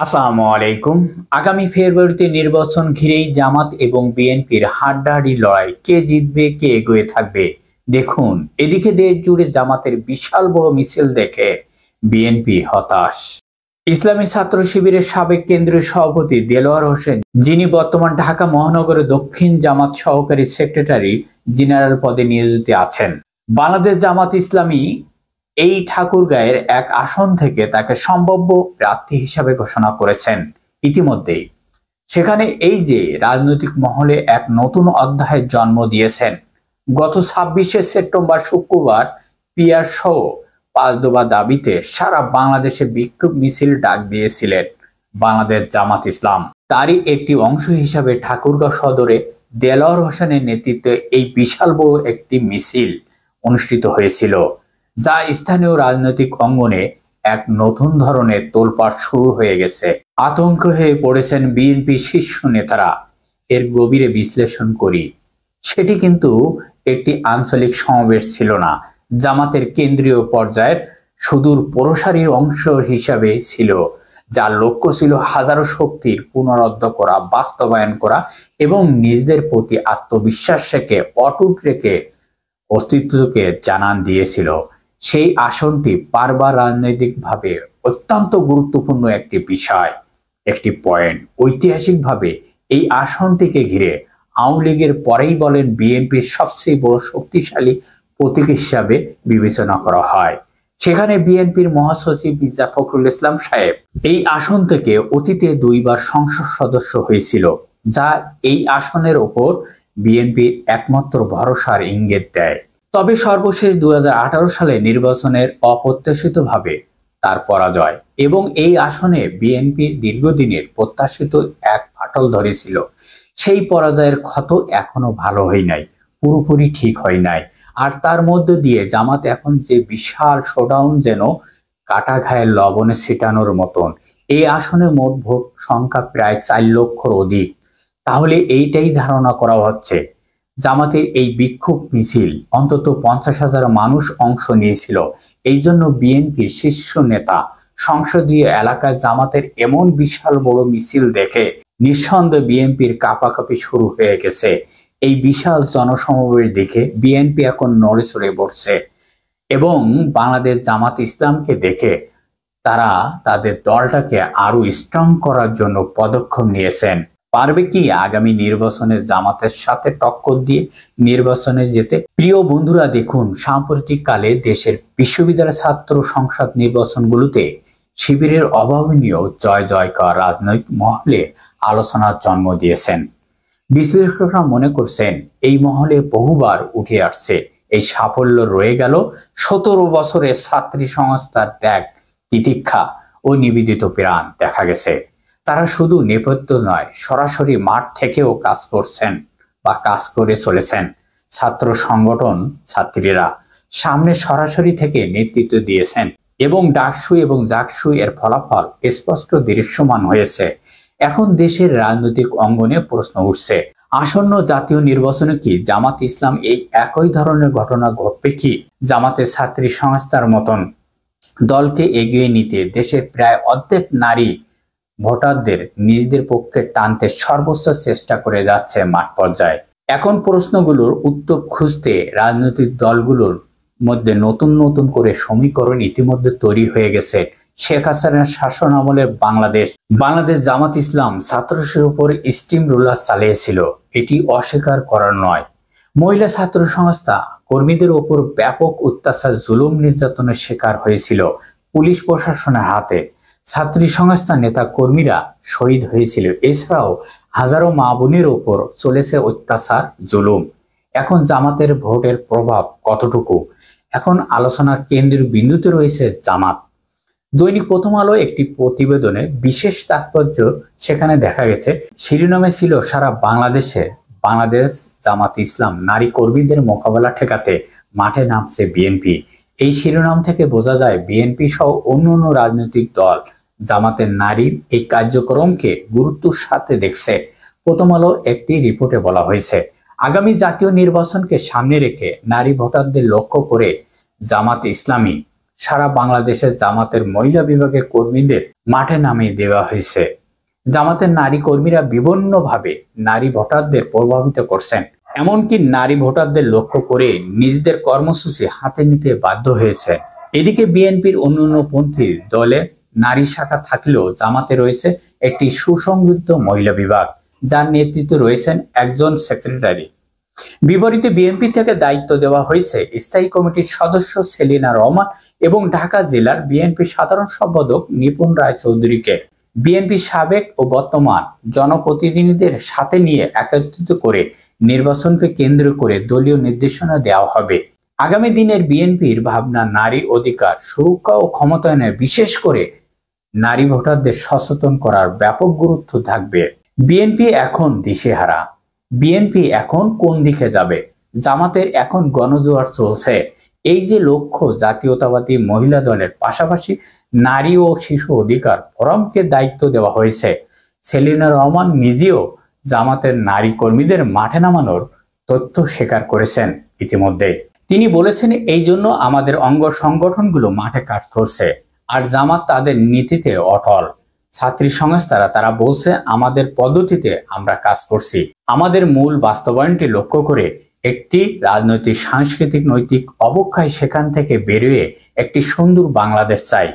আসসালামু আলাইকুম। আগামী ফেব্রুয়ারিতে নির্বাচন ঘিরেই জামাত এবং বিএনপির হাড্ডাহাড্ডি লড়াই, কে জিতবে কে এগিয়ে থাকবে। দেখুন, এদিকে দেশ জুড়ে জামাতের বিশাল বড় মিছিল দেখে বিএনপি হতাশ। ইসলামী ছাত্র শিবিরের সাবেক কেন্দ্রীয় সভাপতি দেলোয়ার হোসেন, যিনি বর্তমান ঢাকা মহানগরের দক্ষিণ জামাত সহকারী সেক্রেটারি জেনারেল পদে নিয়োজিত আছেন, বাংলাদেশ জামাত ইসলামী এই ঠাকুরগাঁয়ের এক আসন থেকে তাকে সম্ভাব্য প্রার্থী হিসাবে ঘোষণা করেছেন ইতিমধ্যেই। সেখানে এই যে রাজনৈতিক মহলে এক নতুন অধ্যায়ের জন্ম দিয়েছেন। গত 26শে সেপ্টেম্বর শুক্রবার পিয়ার সহ 5 দফা দাবিতে সারা বাংলাদেশে বিক্ষোভ মিছিল ডাক দিয়েছিলেন বাংলাদেশ জামাত ইসলাম। তারই একটি অংশ হিসাবে ঠাকুরগাঁও সদরে দেলোয়ার হোসেনের নেতৃত্বে এই বিশাল বড় একটি মিছিল অনুষ্ঠিত হয়েছিল, যা স্থানীয় রাজনৈতিক অঙ্গনে এক নতুন ধরনের তোলপাড় শুরু হয়ে গেছে। আতঙ্ক হয়ে পড়েছেন বিএনপি শীর্ষ নেতারা। এর গভীরে বিশ্লেষণ করি, সেটি কিন্তু একটি আঞ্চলিক সমাবেশ ছিল না, জামাতের কেন্দ্রীয় পর্যায়ের সুদূর প্রসারীর অংশ হিসাবে ছিল, যার লক্ষ্য ছিল হাজারো শক্তির পুনরুদ্ধার করা, বাস্তবায়ন করা এবং নিজেদের প্রতি আত্মবিশ্বাস রেখে অটুট রেখে অস্তিত্বকে জানান দিয়েছিল। সেই আসনটি বারবার রাজনৈতিকভাবে অত্যন্ত গুরুত্বপূর্ণ একটি বিষয়, একটি পয়েন্ট। ঐতিহাসিকভাবে এই আসনটিকে ঘিরে আওয়ামী লীগের পরেই বলেন বিএনপির সবচেয়ে বড় শক্তিশালী প্রতীক হিসাবে বিবেচনা করা হয়। সেখানে বিএনপির মহাসচিব মির্জা ফখরুল ইসলাম সাহেব এই আসন থেকে অতীতে 2 বার সংসদ সদস্য হয়েছিল, যা এই আসনের ওপর বিএনপির একমাত্র ভরসার ইঙ্গিত দেয়। তবে সর্বশেষ 2018 সালে নির্বাচনের অপ্রত্যাশিতভাবে তার পরাজয় এবং এই আসনে বিএনপির দীর্ঘদিনের প্রত্যাশিত এক ফাটল ধরেছিল। সেই পরাজয়ের ক্ষত এখনো ভালো হয় নাই, পুরোপুরি ঠিক হয় নাই। আর তার মধ্য দিয়ে জামাত এখন যে বিশাল শোডাউন, যেন কাটা ঘায়ে লবণে ছিটানোর মতন। এই আসনে মোট ভোট সংখ্যা প্রায় 4 লক্ষর অধিক। তাহলে এইটাই ধারণা করা হচ্ছে জামাতের এই বিক্ষোভ মিছিল অন্তত 50,000 মানুষ অংশ নিয়েছিল। এই জন্য বিএনপির শীর্ষ নেতা সংসদীয় এলাকায় জামাতের এমন বিশাল বড় মিছিল দেখে নিঃসন্দেহে বিএনপির কাঁপাকাঁপি শুরু হয়ে গেছে। এই বিশাল জনসমাবেশ দেখে বিএনপি এখন নড়ে চড়ে বসছে এবং বাংলাদেশ জামাত ইসলামকে দেখে তারা তাদের দলটাকে আরো স্ট্রং করার জন্য পদক্ষেপ নিয়েছেন। পারবে কি আগামী নির্বাচনে জামাতের সাথে টক্কর দিয়ে নির্বাচনে যেতে? প্রিয় বন্ধুরা, দেখুন, সাম্প্রতিককালে দেশের বিশ্ববিদ্যালয় ছাত্র সংসদ নির্বাচনগুলোতে শিবিরের অভাবনীয় জয় জয়কার রাজনৈতিক মহলে আলোচনার জন্ম দিয়েছেন। বিশ্লেষকরা মনে করছেন এই মহলে বহুবার উঠে আসছে এই সাফল্য রয়ে গেল 17 বছরের ছাত্রী সংস্থার ত্যাগ, তিতিক্ষা ও নিবেদিত প্রাণ। দেখা গেছে তারা শুধু নেপথ্য নয়, সরাসরি মাঠ থেকেও কাজ করছেন বা কাজ করে চলেছেন। ছাত্র সংগঠন ছাত্রীরা সামনে সরাসরি থেকে নেতৃত্ব দিয়েছেন এবং ডাকসু এবং জাকসু এর ফলাফল স্পষ্ট দৃশ্যমান হয়েছে। এখন দেশের রাজনৈতিক অঙ্গনে প্রশ্ন উঠছে, আসন্ন জাতীয় নির্বাচনে কি জামাত ইসলাম এই একই ধরনের ঘটনা ঘটবে কি? জামাতের ছাত্রী সংস্থার মতন দলকে এগিয়ে নিতে দেশের প্রায় অর্ধেক নারী ভোটারদের নিজেদের পক্ষে টানতে সর্বোচ্চ চেষ্টা করে যাচ্ছে মাঠ পর্যায়ে। এখন প্রশ্নগুলোর উত্তর খুঁজতে রাজনৈতিক দলগুলোর মধ্যে নতুন নতুন করে সমীকরণ ইতিমধ্যে তৈরি হয়ে গেছে। শেখ হাসিনার শাসন আমলে বাংলাদেশ জামাত ইসলাম ছাত্রদের উপর স্টিম রোলার চালিয়েছিল, এটি অস্বীকার করার নয়। মহিলা ছাত্র সংস্থা কর্মীদের উপর ব্যাপক অত্যাচার, জুলুম, নির্যাতনের শিকার হয়েছিল পুলিশ প্রশাসনের হাতে। ছাত্রী সংস্থা নেতা কর্মীরা শহীদ হয়েছিল। এছাড়াও হাজারো মা বোনের উপর চলেছে অত্যাচার, জুলুম। এখন জামাতের ভোটের প্রভাব কতটুকু? এখন আলোচনার কেন্দ্রের বিন্দুতে রয়েছে জামাত। দৈনিক প্রথম আলো একটি প্রতিবেদনে বিশেষ তাৎপর্য, সেখানে দেখা গেছে শিরোনামে ছিল সারা বাংলাদেশে বাংলাদেশ জামাত ইসলাম নারী কর্মীদের মোকাবেলা ঠেকাতে মাঠে নামছে বিএনপি। এই শিরোনাম থেকে বোঝা যায় বিএনপি সহ অন্যান্য রাজনৈতিক দল জামাতের নারীর এই কার্যক্রমকে গুরুত্বের সাথে দেখছে। প্রথম আলো একটি রিপোর্টে বলা হয়েছে, আগামী জাতীয় নির্বাচনকে সামনে রেখে নারী ভোটারদের লক্ষ্য করে জামাত ইসলামী সারা বাংলাদেশের জামাতের মহিলা বিভাগের কর্মীদের মাঠে নামিয়ে দেওয়া হয়েছে। জামাতের নারী কর্মীরা বিভিন্নভাবে নারী ভোটারদের প্রভাবিত করছেন, এমনকি নারী ভোটারদের লক্ষ্য করে নিজেদের কর্মসূচি হাতে নিতে বাধ্য হয়েছে। এদিকে বিএনপির অন্যান্যপন্থী দলে নারী শাখা থাকলেও জামাতে রয়েছে একটি সুসংগঠিত মহিলা বিভাগ, যার নেতৃত্বে রয়েছেন একজন সেক্রেটারি। বিপরীতে বিএনপি থেকে দায়িত্ব দেওয়া হয়েছে স্থায়ী কমিটির সদস্য সেলিনা রহমান এবং ঢাকা জেলার বিএনপি সাধারণ সম্পাদক নিপুণ রায়চৌধুরীকে। বিএনপি সাবেক ও বর্তমান জনপ্রতিনিধিদের সাথে নিয়ে একত্রিত করে নির্বাচনকে কেন্দ্র করে দলীয় নির্দেশনা দেওয়া হবে। আগামী দিনের বিএনপির ভাবনা নারী অধিকার সুরক্ষা ও ক্ষমতায়নে বিশেষ করে নারী ভোটারদের সচেতন করার ব্যাপক গুরুত্ব থাকবে। বিএনপি এখন দিশেহারা। বিএনপি এখন কোন দিকে যাবে? জামাতের এখন গণজোয়ার চলছে। এই যে লক্ষ্য জাতীয়তাবাদী মহিলা দলের পাশাপাশি নারী ও শিশু অধিকার ফোরামকে দায়িত্ব দেওয়া হয়েছে। সেলিনা রহমান নিজেও জামাতের নারী কর্মীদের মাঠে নামানোর তথ্য স্বীকার করেছেন ইতিমধ্যে। তিনি বলেছেন, এই জন্য আমাদের অঙ্গ সংগঠনগুলো মাঠে কাজ করছে, আর জামাত তাদের নীতিতে অটল। ছাত্রী সংস্থারা তারা বলছে, আমাদের পদ্ধতিতে আমরা কাজ করছি। আমাদের মূল বাস্তবায়নটি লক্ষ্য করে একটি রাজনৈতিক সাংস্কৃতিক নৈতিক অবক্ষয় সেখান থেকে বেরিয়ে একটি সুন্দর বাংলাদেশ চাই।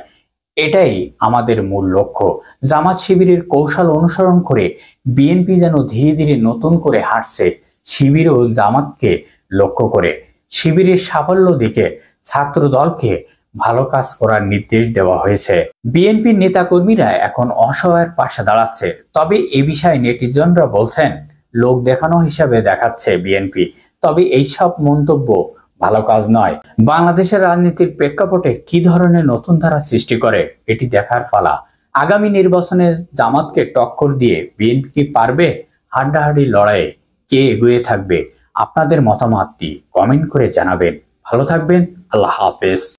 এটাই আমাদের মূল লক্ষ্য। জামাত শিবিরের কৌশল অনুসরণ করে বিএনপি যেন ধীরে ধীরে নতুন করে হাঁটছে শিবির ও জামাতকে লক্ষ্য করে। শিবিরের সাফল্য দিকে ছাত্র দলকে ভালো কাজ করার নির্দেশ দেওয়া হয়েছে। বিএনপির নেতাকর্মীরা এখন অসহায়ের পাশে দাঁড়াচ্ছে। তবে এ বিষয়ে নেটিজনরা বলছেন, লোক দেখানো হিসাবে দেখাচ্ছে বিএনপি। তবে এইসব মন্তব্য ভালো কাজ নয়। বাংলাদেশের রাজনীতির প্রেক্ষাপটে কি ধরনের নতুন ধারা সৃষ্টি করে এটি দেখার পালা। আগামী নির্বাচনে জামাতকে টক্কর দিয়ে বিএনপি কি পারবে? হাড্ডাহাড্ডি লড়াইয়ে কে এগিয়ে থাকবে? আপনাদের মতামতটি কমেন্ট করে জানাবেন। ভালো থাকবেন। আল্লাহ হাফেজ।